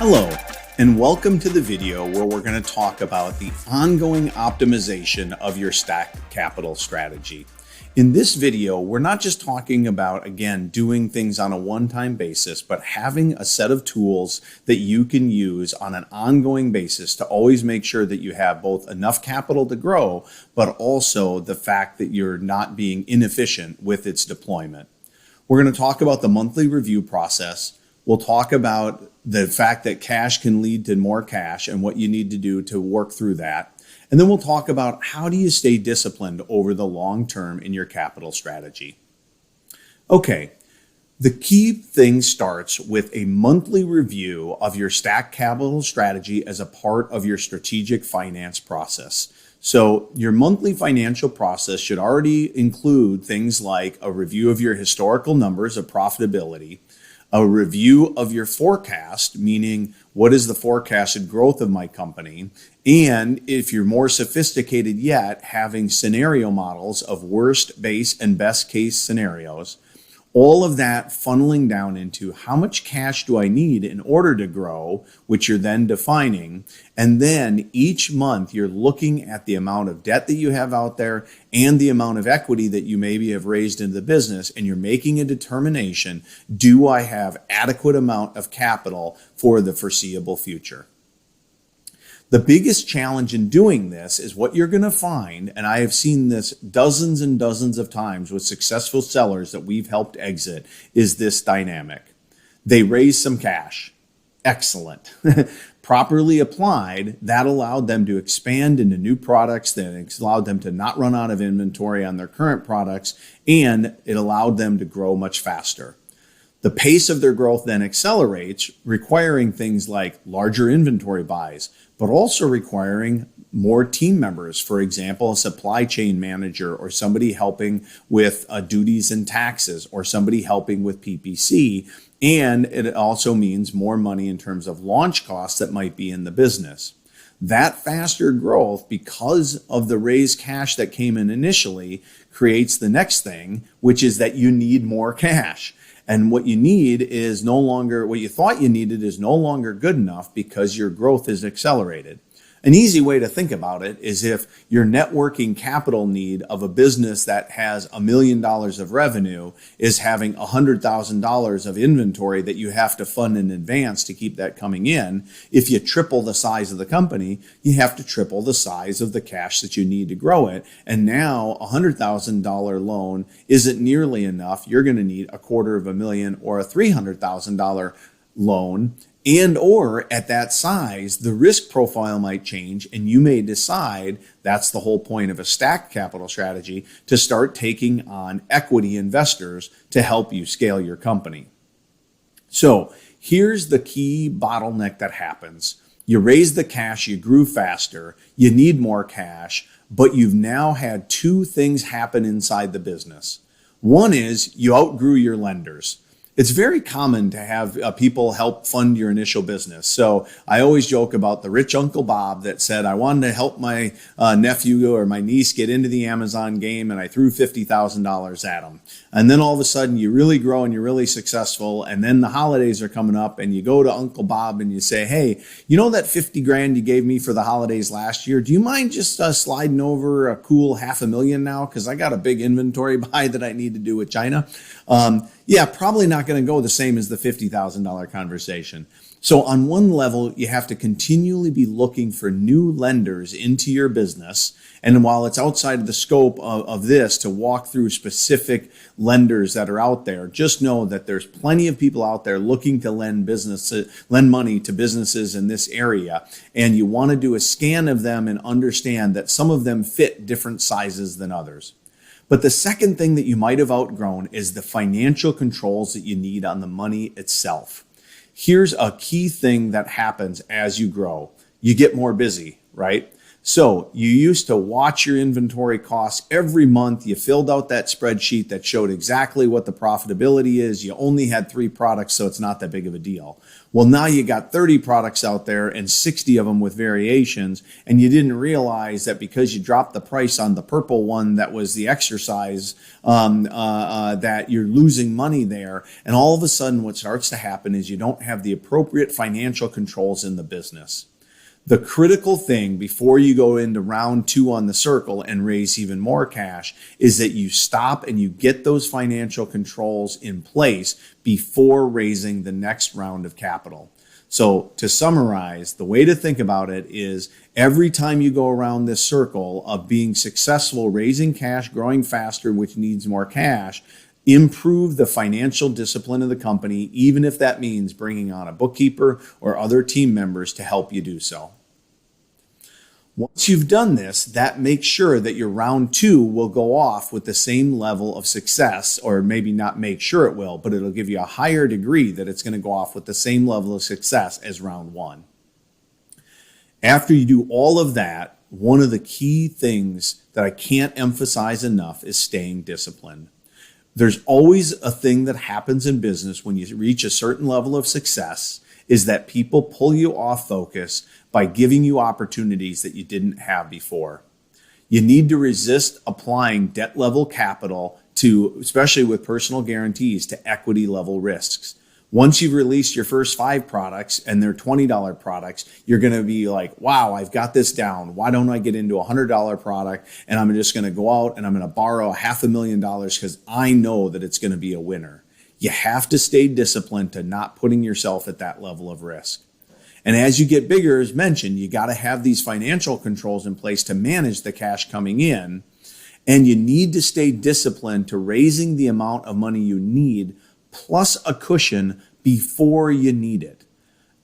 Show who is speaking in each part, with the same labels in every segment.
Speaker 1: Hello, and welcome to the video where we're going to talk about the ongoing optimization of your stacked capital strategy. In this video, we're not just talking about, again, doing things on a one-time basis, but having a set of tools that you can use on an ongoing basis to always make sure that you have both enough capital to grow, but also the fact that you're not being inefficient with its deployment. We're going to talk about the monthly review process. We'll talk about the fact that cash can lead to more cash and what you need to do to work through that. And then we'll talk about how do you stay disciplined over the long term in your capital strategy. Okay, the key thing starts with a monthly review of your stacked capital strategy as a part of your strategic finance process. So your monthly financial process should already include things like a review of your historical numbers of profitability, a review of your forecast, meaning what is the forecasted growth of my company, and if you're more sophisticated yet, having scenario models of worst, base, and best case scenarios. All of that funneling down into how much cash do I need in order to grow, which you're then defining. And then each month you're looking at the amount of debt that you have out there and the amount of equity that you maybe have raised into the business. And you're making a determination, do I have adequate amount of capital for the foreseeable future? The biggest challenge in doing this is what you're going to find, and I have seen this dozens and dozens of times with successful sellers that we've helped exit, is this dynamic. They raised some cash. Excellent. Properly applied, that allowed them to expand into new products, that allowed them to not run out of inventory on their current products, and it allowed them to grow much faster. The pace of their growth then accelerates, requiring things like larger inventory buys, but also requiring more team members. For example, a supply chain manager or somebody helping with duties and taxes or somebody helping with PPC. And it also means more money in terms of launch costs that might be in the business. That faster growth, because of the raised cash that came in initially, creates the next thing, which is that you need more cash. And what you need is no longer, what you thought you needed is no longer good enough because your growth is accelerated. An easy way to think about it is if your net working capital need of a business that has $1 million of revenue is having $100,000 of inventory that you have to fund in advance to keep that coming in. If you triple the size of the company, you have to triple the size of the cash that you need to grow it. And now a $100,000 loan isn't nearly enough. You're going to need $250,000 or a $300,000 loan. And or at that size, the risk profile might change and you may decide, that's the whole point of a stacked capital strategy, to start taking on equity investors to help you scale your company. So here's the key bottleneck that happens. You raise the cash, you grew faster, you need more cash, but you've now had two things happen inside the business. One is you outgrew your lenders. It's very common to have people help fund your initial business. So I always joke about the rich Uncle Bob that said, I wanted to help my nephew or my niece get into the Amazon game, and I threw $50,000 at them. And then all of a sudden you really grow and you're really successful. And then the holidays are coming up and you go to Uncle Bob and you say, hey, you know that 50 grand you gave me for the holidays last year? Do you mind just sliding over a cool $500,000 now? Because I got a big inventory buy that I need to do with China. Yeah, probably not going to go the same as the $50,000 conversation. So on one level, you have to continually be looking for new lenders into your business. And while it's outside of the scope of this to walk through specific lenders that are out there, just know that there's plenty of people out there looking to lend money to businesses in this area. And you want to do a scan of them and understand that some of them fit different sizes than others. But the second thing that you might have outgrown is the financial controls that you need on the money itself. Here's a key thing that happens as you grow. You get more busy, right? So you used to watch your inventory costs every month. You filled out that spreadsheet that showed exactly what the profitability is. You only had 3 products, so it's not that big of a deal. Well, now you got 30 products out there and 60 of them with variations, and you didn't realize that because you dropped the price on the purple one that was the exercise, that you're losing money there. And all of a sudden what starts to happen is you don't have the appropriate financial controls in the business. The critical thing before you go into round 2 on the circle and raise even more cash is that you stop and you get those financial controls in place before raising the next round of capital. So to summarize, the way to think about it is every time you go around this circle of being successful, raising cash, growing faster, which needs more cash, improve the financial discipline of the company, even if that means bringing on a bookkeeper or other team members to help you do so. Once you've done this, that makes sure that your round 2 will go off with the same level of success, or maybe not make sure it will, but it'll give you a higher degree that it's going to go off with the same level of success as round 1. After you do all of that, one of the key things that I can't emphasize enough is staying disciplined. There's always a thing that happens in business when you reach a certain level of success is that people pull you off focus by giving you opportunities that you didn't have before. You need to resist applying debt level capital to, especially with personal guarantees, to equity level risks. Once you've released your first 5 products and they're $20 products, you're going to be like, wow, I've got this down. Why don't I get into a $100 product and I'm just going to go out and I'm going to borrow $500,000 because I know that it's going to be a winner. You have to stay disciplined to not putting yourself at that level of risk. And as you get bigger, as mentioned, you got to have these financial controls in place to manage the cash coming in. And you need to stay disciplined to raising the amount of money you need plus a cushion before you need it.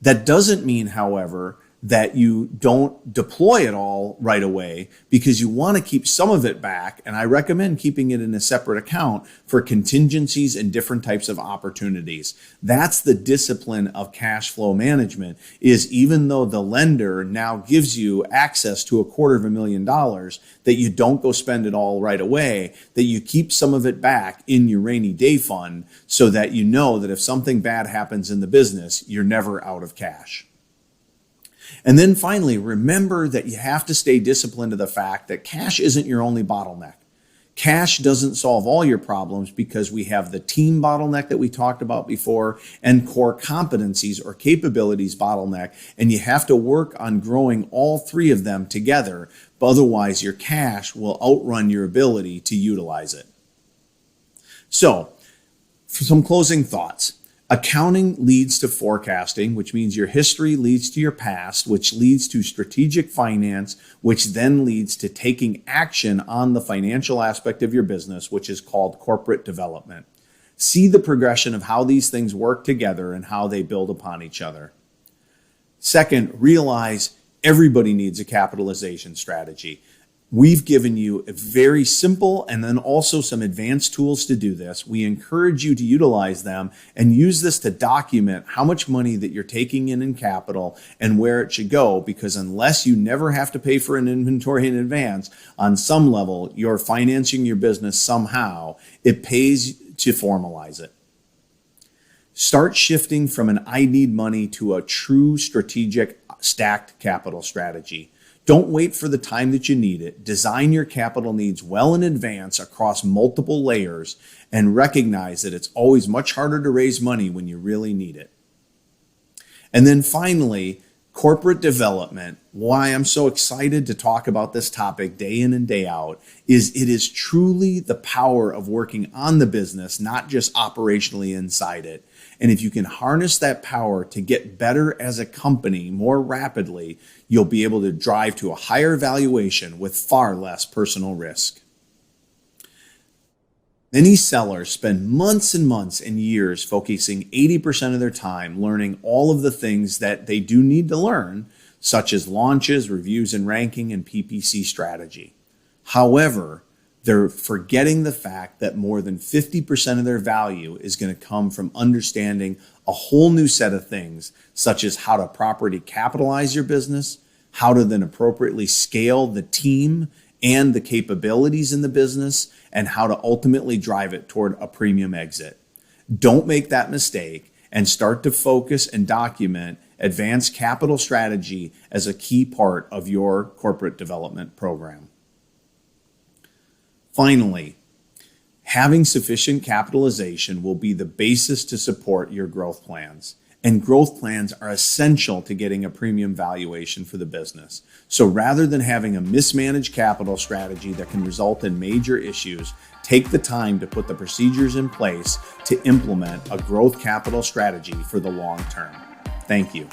Speaker 1: That doesn't mean, however, that you don't deploy it all right away, because you want to keep some of it back. And I recommend keeping it in a separate account for contingencies and different types of opportunities. That's the discipline of cash flow management, is even though the lender now gives you access to $250,000, that you don't go spend it all right away, that you keep some of it back in your rainy day fund so that you know that if something bad happens in the business, you're never out of cash. And then finally, remember that you have to stay disciplined to the fact that cash isn't your only bottleneck. Cash doesn't solve all your problems, because we have the team bottleneck that we talked about before and core competencies or capabilities bottleneck. And you have to work on growing all 3 of them together. Otherwise, your cash will outrun your ability to utilize it. So, for some closing thoughts. Accounting leads to forecasting, which means your history leads to your past, which leads to strategic finance, which then leads to taking action on the financial aspect of your business, which is called corporate development. See the progression of how these things work together and how they build upon each other. Second, realize everybody needs a capitalization strategy. We've given you a very simple and then also some advanced tools to do this. We encourage you to utilize them and use this to document how much money that you're taking in capital and where it should go, because unless you never have to pay for an inventory in advance, on some level, you're financing your business somehow. It pays to formalize it. Start shifting from an I need money to a true strategic stacked capital strategy. Don't wait for the time that you need it. Design your capital needs well in advance across multiple layers, and recognize that it's always much harder to raise money when you really need it. And then finally, corporate development. Why I'm so excited to talk about this topic day in and day out is it is truly the power of working on the business, not just operationally inside it. And if you can harness that power to get better as a company more rapidly, you'll be able to drive to a higher valuation with far less personal risk. Many sellers spend months and months and years focusing 80% of their time learning all of the things that they do need to learn, such as launches, reviews and ranking, and PPC strategy. However, they're forgetting the fact that more than 50% of their value is going to come from understanding a whole new set of things, such as how to properly capitalize your business, how to then appropriately scale the team and the capabilities in the business, and how to ultimately drive it toward a premium exit. Don't make that mistake and start to focus and document advanced capital strategy as a key part of your corporate development program. Finally, having sufficient capitalization will be the basis to support your growth plans. And growth plans are essential to getting a premium valuation for the business. So rather than having a mismanaged capital strategy that can result in major issues, take the time to put the procedures in place to implement a growth capital strategy for the long term. Thank you.